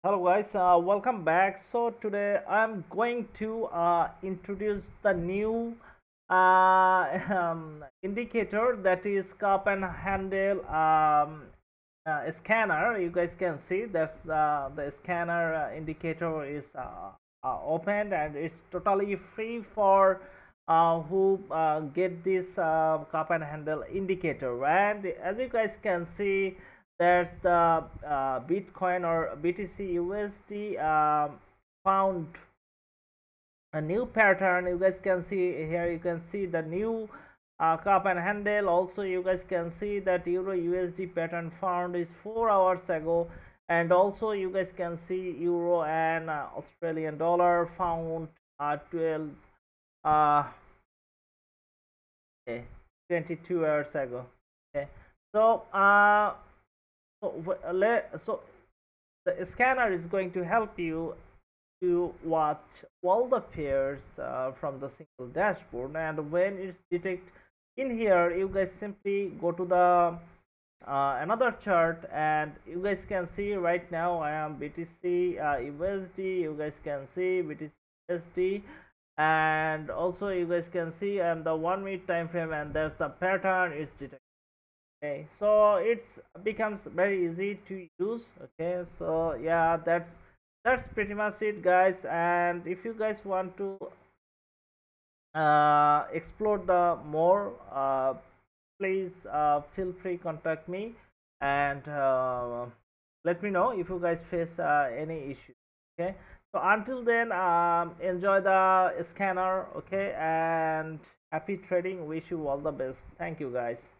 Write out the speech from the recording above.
Hello guys, welcome back. So today I'm going to introduce the new indicator, that is cup and handle scanner. You guys can see that's the scanner indicator is opened, and it's totally free for who get this cup and handle indicator. And as you guys can see, there's the Bitcoin or BTC USD found a new pattern. You guys can see here, you can see the new cup and handle. Also you guys can see that Euro USD pattern found is 4 hours ago, and also you guys can see Euro and Australian dollar found 12 uh okay, 22 hours ago. Okay, so so the scanner is going to help you to watch all the pairs from the single dashboard. And when it's detect in here, you guys simply go to the another chart, and you guys can see right now I am BTC USD. You guys can see BTC USD, and also you guys can see and the 1 minute time frame, and there's the pattern is detected. Okay, so it's becomes very easy to use. Okay, so yeah, that's pretty much it guys. And if you guys want to explore the more, please feel free contact me, and let me know if you guys face any issue. Okay, so until then, enjoy the scanner. Okay, and happy trading. Wish you all the best. Thank you guys.